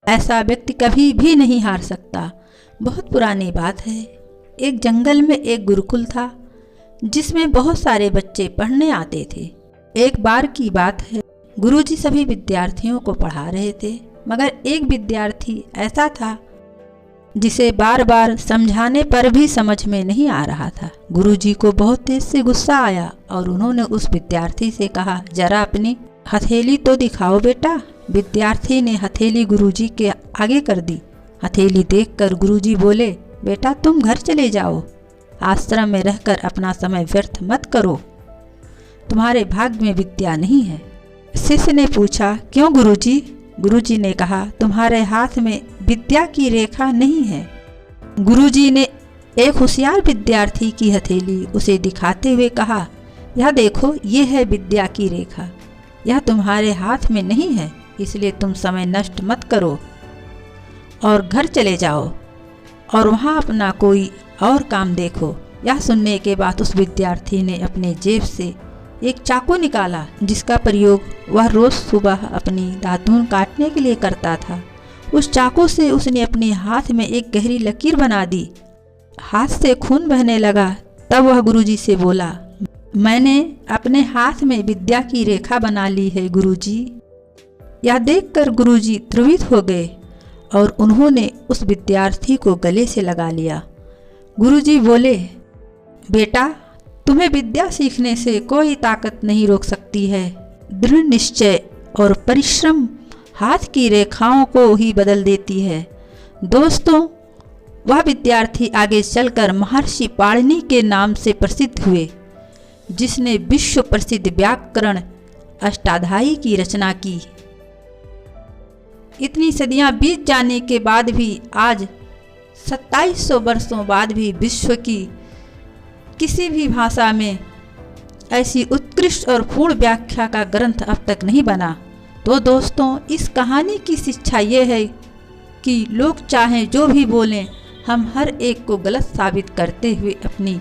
ऐसा व्यक्ति कभी भी नहीं हार सकता। बहुत पुरानी बात है। एक जंगल में एक गुरुकुल था जिसमें बहुत सारे बच्चे पढ़ने आते थे। एक बार की बात है, गुरुजी सभी विद्यार्थियों को पढ़ा रहे थे, मगर एक विद्यार्थी ऐसा था जिसे बार बार समझाने पर भी समझ में नहीं आ रहा था। गुरुजी को बहुत तेज से गुस्सा आया और उन्होंने उस विद्यार्थी से कहा, जरा अपनी हथेली तो दिखाओ बेटा। विद्यार्थी ने हथेली गुरुजी के आगे कर दी। हथेली देखकर गुरुजी बोले, बेटा तुम घर चले जाओ, आश्रम में रहकर अपना समय व्यर्थ मत करो, तुम्हारे भाग्य में विद्या नहीं है। शिष्य ने पूछा, क्यों गुरुजी? गुरुजी ने कहा, तुम्हारे हाथ में विद्या की रेखा नहीं है। गुरुजी ने एक होशियार विद्यार्थी की हथेली उसे दिखाते हुए कहा, यह देखो, ये है विद्या की रेखा, यह तुम्हारे हाथ में नहीं है, इसलिए तुम समय नष्ट मत करो और घर चले जाओ और वहाँ अपना कोई और काम देखो। यह सुनने के बाद उस विद्यार्थी ने अपने जेब से एक चाकू निकाला जिसका प्रयोग वह रोज सुबह अपनी दातून काटने के लिए करता था। उस चाकू से उसने अपने हाथ में एक गहरी लकीर बना दी। हाथ से खून बहने लगा। तब वह गुरुजी से बोला, मैंने अपने हाथ में विद्या की रेखा बना ली है गुरुजी। यह देखकर गुरुजी ध्रुवित हो गए और उन्होंने उस विद्यार्थी को गले से लगा लिया। गुरुजी बोले, बेटा तुम्हें विद्या सीखने से कोई ताकत नहीं रोक सकती है। दृढ़ निश्चय और परिश्रम हाथ की रेखाओं को ही बदल देती है। दोस्तों, वह विद्यार्थी आगे चलकर महर्षि पाणिनि के नाम से प्रसिद्ध हुए, जिसने विश्व प्रसिद्ध व्याकरण अष्टाध्यायी की रचना की। इतनी सदियां बीत जाने के बाद भी आज 2700 वर्षों बाद भी विश्व की किसी भी भाषा में ऐसी उत्कृष्ट और पूर्ण व्याख्या का ग्रंथ अब तक नहीं बना। तो दोस्तों, इस कहानी की शिक्षा ये है कि लोग चाहे जो भी बोलें, हम हर एक को गलत साबित करते हुए अपनी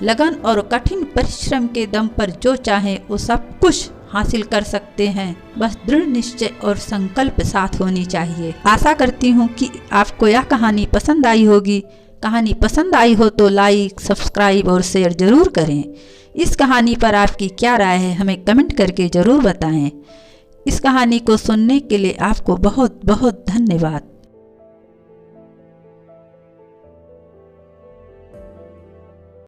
लगन और कठिन परिश्रम के दम पर जो चाहे वो सब कुछ हासिल कर सकते हैं। बस दृढ़ निश्चय और संकल्प साथ होनी चाहिए। आशा करती हूँ कि आपको यह कहानी पसंद आई होगी। कहानी पसंद आई हो तो लाइक, सब्सक्राइब और शेयर ज़रूर करें। इस कहानी पर आपकी क्या राय है हमें कमेंट करके ज़रूर बताएं। इस कहानी को सुनने के लिए आपको बहुत बहुत धन्यवाद।